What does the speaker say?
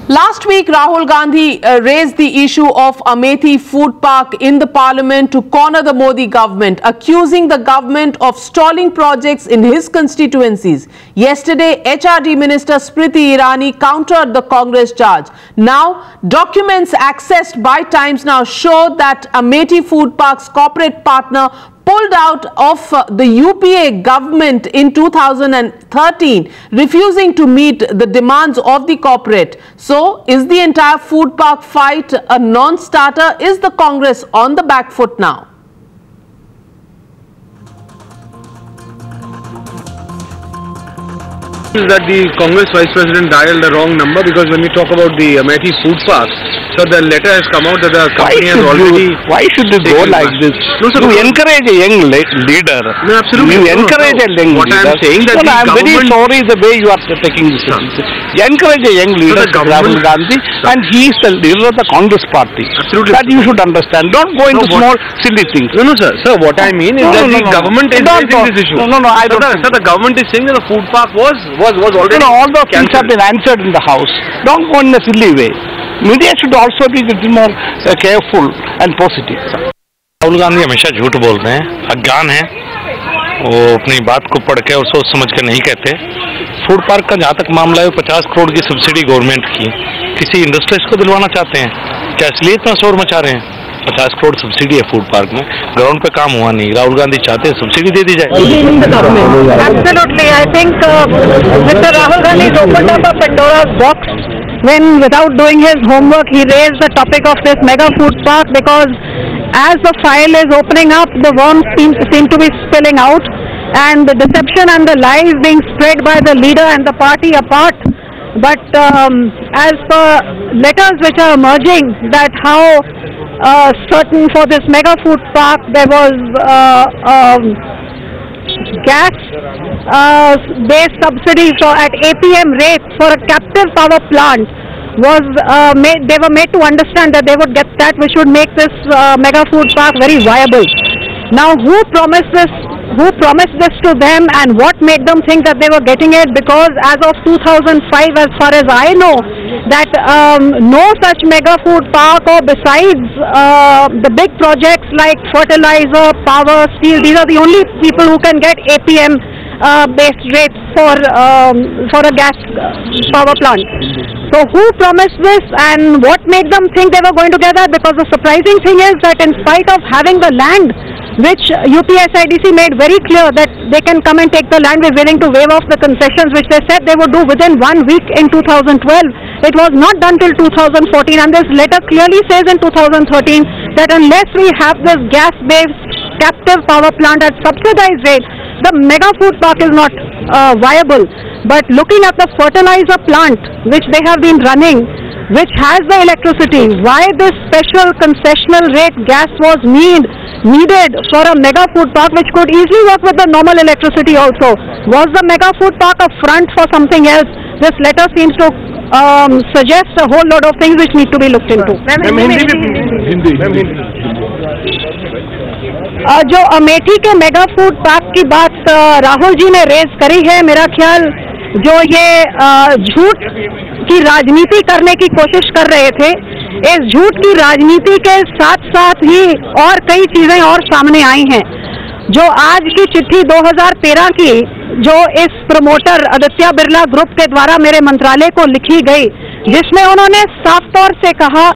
Last week, Rahul Gandhi raised the issue of Amethi Food Park in the parliament to corner the Modi government, accusing the government of stalling projects in his constituencies. Yesterday, HRD Minister Smriti Irani countered the Congress charge. Now, documents accessed by Times Now show that Amethi Food Park's corporate partner pulled out of the UPA government in 2013, refusing to meet the demands of the corporate. So, is the entire food park fight a non-starter? Is the Congress on the back foot now? That the Congress Vice President dialed the wrong number, because when we talk about the Amethi Food Park, so the letter has come out that the company has already... Why should you go like this? No, sir, you encourage a young leader. No, absolutely. You encourage a young what leader. I am saying that I am very sorry the way you are taking this. You encourage a young leader, Rahul Gandhi, and he is the leader of the Congress party. Absolutely. That you should understand. Don't go into small silly things. No, sir. Sir, what I mean is that the government is raising this issue. No, I don't. Sir, the government is saying that the food park was already... all those things have been answered in the House. Don't go in a silly way. Media should also be a little more careful and positive. Rahul Gandhi हमेशा झूठ बोलते हैं, अज्ञान है, वो अपनी बात को पढ़ के और सोच समझ कर नहीं कहते। फूड पार्क का जहाँ तक मामला है, 50 करोड़ की सब्सिडी गवर्नमेंट की किसी इंडस्ट्रीज को दिलवाना चाहते हैं क्या? इसलिए इतना शोर मचा रहे हैं। 50 करोड़ सब्सिडी है फूड पार्क में, ग्राउंड पे काम हुआ नहीं। राहुल गांधी चाहते हैं सब्सिडी दे दी जाए। Absolutely, I think Mr. Rahul Gandhi has opened up a Pandora's box when, without doing his homework, he raised the topic of this mega food park, because as the file is opening up, the worms seem to be spilling out, and the deception and the lies being spread by the leader and the party apart. But as per letters which are emerging, that how certain for this mega food park there was gas based subsidy at APM rates for a captive power plant was they were made to understand that they would get that, which would make this mega food park very viable. Now, who promised this to them, and what made them think that they were getting it? Because as of 2005, as far as I know, that no such mega food park, or besides the big projects like fertilizer, power, steel, these are the only people who can get APM based rates for a gas power plant. So who promised this, and what made them think they were going to get that? Because the surprising thing is that in spite of having the land, which UPSIDC made very clear that they can come and take the land, we're willing to waive off the concessions, which they said they would do within 1 week in 2012. It was not done till 2014, and this letter clearly says in 2013 that unless we have this gas-based captive power plant at subsidized rate, the mega food park is not viable. But looking at the fertilizer plant which they have been running, which has the electricity, why this special concessional rate gas was needed for a mega food park which could easily work with the normal electricity also? Was the mega food park a front for something else? This letter seems to suggest a whole lot of things which need to be looked into. जो अमेठी के mega food park की बात राहुल जी ने raise करी है, मेरा ख्याल जो ये झूठ की राजनीति करने की कोशिश कर रहे थे, इस झूठ की राजनीति के साथ साथ ही और कई चीजें और सामने आई हैं। जो आज की चिट्ठी 2013 की जो इस प्रमोटर आदित्य बिरला ग्रुप के द्वारा मेरे मंत्रालय को लिखी गई, जिसमें उन्होंने साफ तौर से कहा